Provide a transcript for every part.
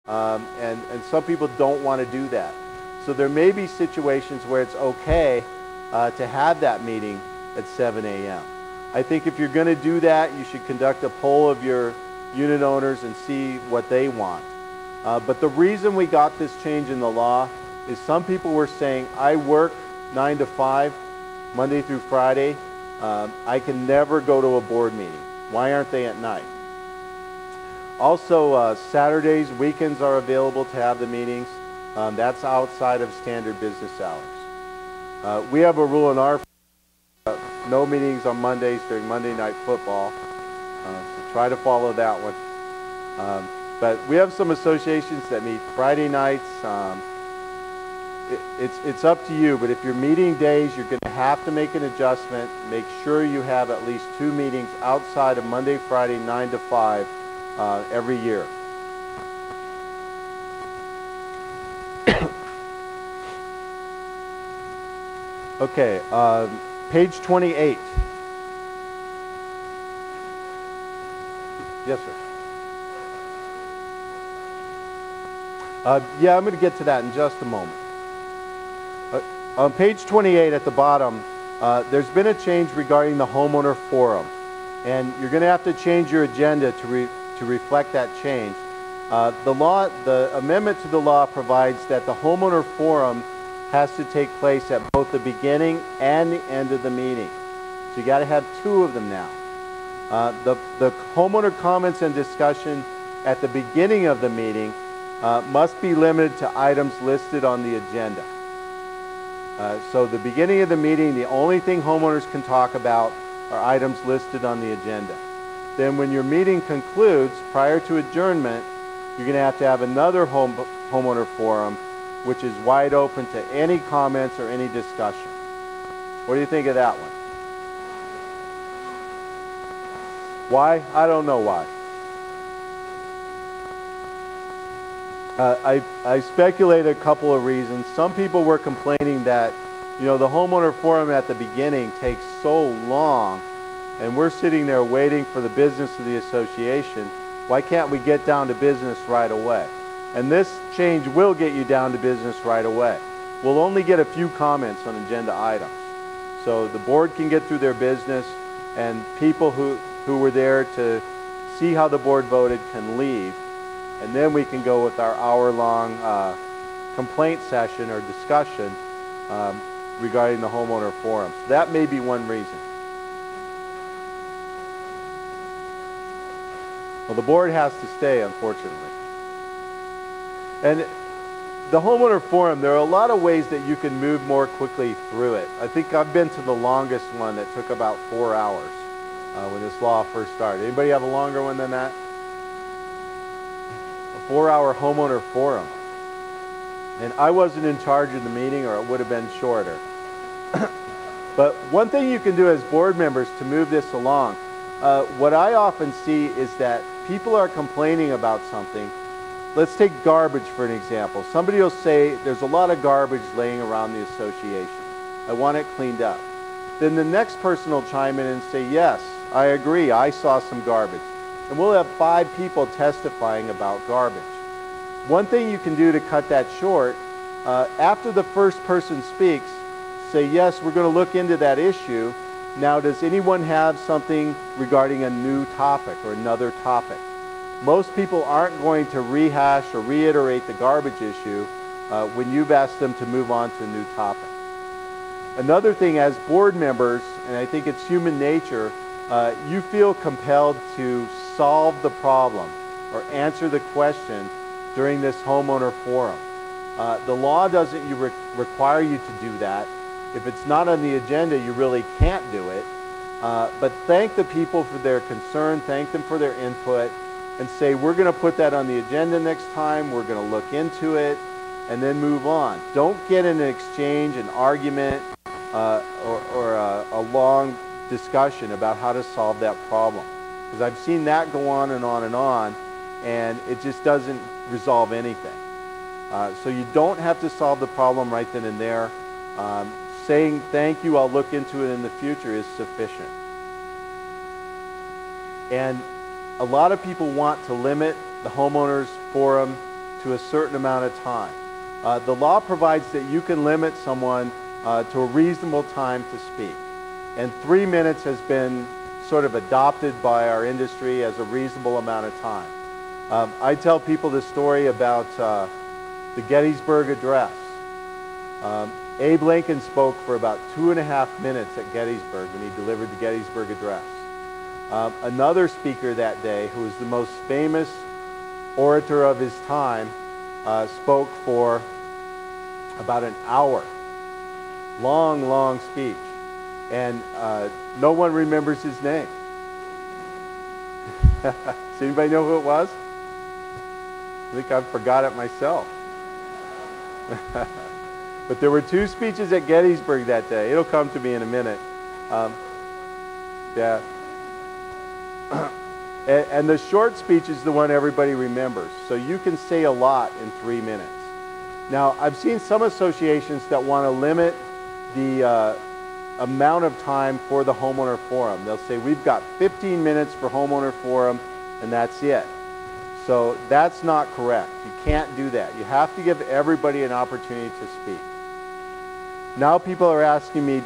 and some people don't want to do that. So there may be situations where it's okay to have that meeting at 7 a.m. I think if you're going to do that, you should conduct a poll of your unit owners and see what they want. But the reason we got this change in the law is some people were saying, I work 9 to 5, Monday through Friday. I can never go to a board meeting. Why aren't they at night? Also, Saturdays, weekends are available to have the meetings. That's outside of standard business hours. We have a rule in our no meetings on Mondays during Monday Night Football. So try to follow that one. But we have some associations that meet Friday nights. It's up to you, but if you're meeting days, you're going to have to make an adjustment. Make sure you have at least 2 meetings outside of Monday, Friday, 9 to 5 every year. Okay, page 28. Yes, sir. Yeah, I'm going to get to that in just a moment. On page 28 at the bottom, there's been a change regarding the homeowner forum, and you're going to have to change your agenda to reflect that change. The amendment to the law provides that the homeowner forum has to take place at both the beginning and the end of the meeting. So you got to have 2 of them now. The homeowner comments and discussion at the beginning of the meeting must be limited to items listed on the agenda. So the beginning of the meeting, the only thing homeowners can talk about are items listed on the agenda. Then when your meeting concludes, prior to adjournment, you're going to have another homeowner forum, which is wide open to any comments or any discussion. What do you think of that one? Why? I don't know why. I speculate a couple of reasons. Some people were complaining that, you know, the homeowner forum at the beginning takes so long, and we're sitting there waiting for the business of the association. Why can't we get down to business right away? And this change will get you down to business right away. We'll only get a few comments on agenda items. So the board can get through their business, and people who were there to see how the board voted can leave. And then we can go with our hour-long complaint session or discussion regarding the homeowner forum. So that may be one reason. Well, the board has to stay, unfortunately. And the homeowner forum, there are a lot of ways that you can move more quickly through it. I think I've been to the longest one that took about 4 hours when this law first started. Anybody have a longer one than that? 4-hour homeowner forum. And I wasn't in charge of the meeting, or it would have been shorter. But one thing you can do as board members to move this along, what I often see is that people are complaining about something. Let's take garbage for an example. Somebody will say, there's a lot of garbage laying around the association. I want it cleaned up. Then the next person will chime in and say, yes, I agree, I saw some garbage. And we'll have 5 people testifying about garbage. One thing you can do to cut that short, after the first person speaks, say, yes, we're going to look into that issue. Now, does anyone have something regarding a new topic or another topic? Most people aren't going to rehash or reiterate the garbage issue when you've asked them to move on to a new topic. Another thing, as board members, and I think it's human nature, you feel compelled to solve the problem or answer the question during this homeowner forum. The law doesn't require you to do that. If it's not on the agenda, you really can't do it. But thank the people for their concern, thank them for their input, and say, we're going to put that on the agenda next time, we're going to look into it, and then move on. Don't get in an exchange, an argument, or a long discussion about how to solve that problem. Because I've seen that go on and on and on, and it just doesn't resolve anything. So you don't have to solve the problem right then and there. Saying thank you, I'll look into it in the future is sufficient. And a lot of people want to limit the homeowners forum to a certain amount of time. The law provides that you can limit someone to a reasonable time to speak. And 3 minutes has been sort of adopted by our industry as a reasonable amount of time. I tell people the story about the Gettysburg Address. Abe Lincoln spoke for about 2.5 minutes at Gettysburg when he delivered the Gettysburg Address. Another speaker that day, who was the most famous orator of his time, spoke for about an hour. Long, long speech. And no one remembers his name. Does anybody know who it was? I think I forgot it myself. But there were 2 speeches at Gettysburg that day. It'll come to me in a minute. Yeah. And the short speech is the one everybody remembers. So you can say a lot in 3 minutes. Now, I've seen some associations that want to limit the amount of time for the homeowner forum. They'll say, we've got 15 minutes for homeowner forum, and that's it. So that's not correct. You can't do that. You have to give everybody an opportunity to speak. Now people are asking me,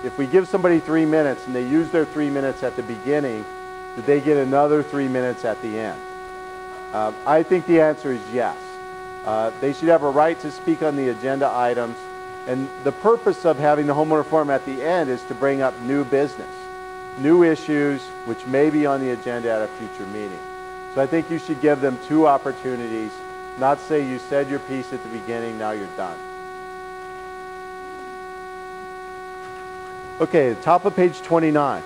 if we give somebody 3 minutes and they use their 3 minutes at the beginning, do they get another 3 minutes at the end? I think the answer is yes. They should have a right to speak on the agenda items. And the purpose of having the homeowner forum at the end is to bring up new business, new issues which may be on the agenda at a future meeting. So I think you should give them 2 opportunities, not say you said your piece at the beginning, now you're done. Okay, top of page 29.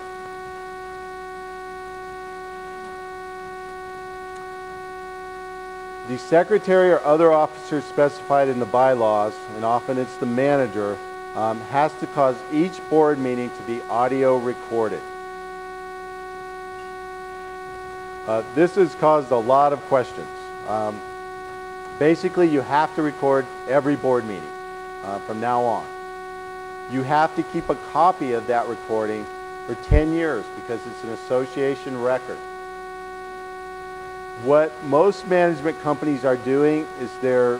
The secretary or other officer specified in the bylaws, and often it's the manager, has to cause each board meeting to be audio recorded. This has caused a lot of questions. Basically, you have to record every board meeting from now on. You have to keep a copy of that recording for 10 years because it's an association record. What most management companies are doing is they're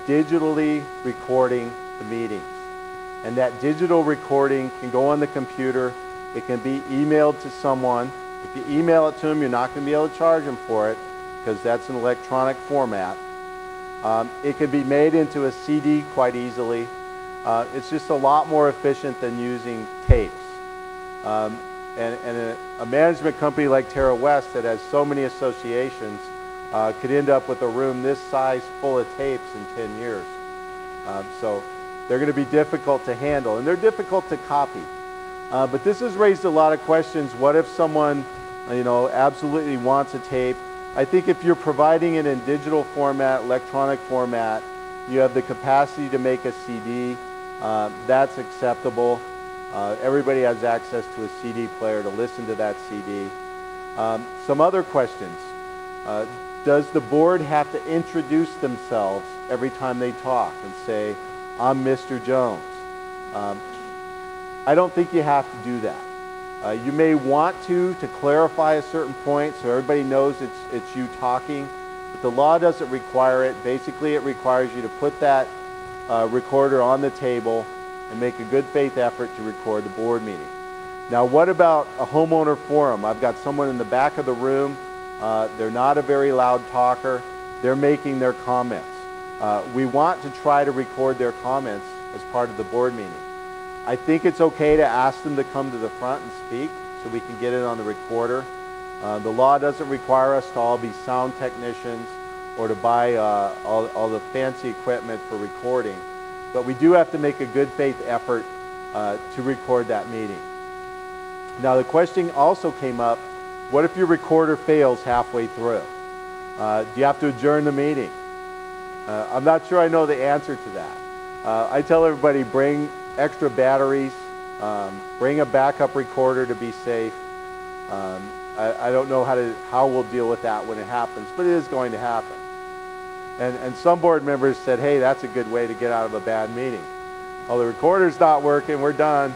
digitally recording the meetings. And that digital recording can go on the computer. It can be emailed to someone. If you email it to them, you're not going to be able to charge them for it because that's an electronic format. It can be made into a CD quite easily. It's just a lot more efficient than using tapes. And a management company like Terra West that has so many associations could end up with a room this size full of tapes in 10 years. So they're going to be difficult to handle, and they're difficult to copy. But this has raised a lot of questions. What if someone, absolutely wants a tape? I think if you're providing it in digital format, electronic format, you have the capacity to make a CD. That's acceptable. Everybody has access to a CD player to listen to that CD. Some other questions. Does the board have to introduce themselves every time they talk and say, I'm Mr. Jones? I don't think you have to do that. You may want to clarify a certain point so everybody knows it's you talking, but the law doesn't require it. Basically, it requires you to put that recorder on the table and make a good faith effort to record the board meeting. Now, what about a homeowner forum? I've got someone in the back of the room. They're not a very loud talker. They're making their comments. We want to try to record their comments as part of the board meeting. I think it's okay to ask them to come to the front and speak so we can get it on the recorder. The law doesn't require us to all be sound technicians or to buy all the fancy equipment for recording. But we do have to make a good faith effort to record that meeting. Now the question also came up, what if your recorder fails halfway through? Do you have to adjourn the meeting? I'm not sure I know the answer to that. I tell everybody bring extra batteries, bring a backup recorder to be safe. I don't know how we'll deal with that when it happens, but it is going to happen. And some board members said, hey, that's a good way to get out of a bad meeting. Oh, the recorder's not working, we're done.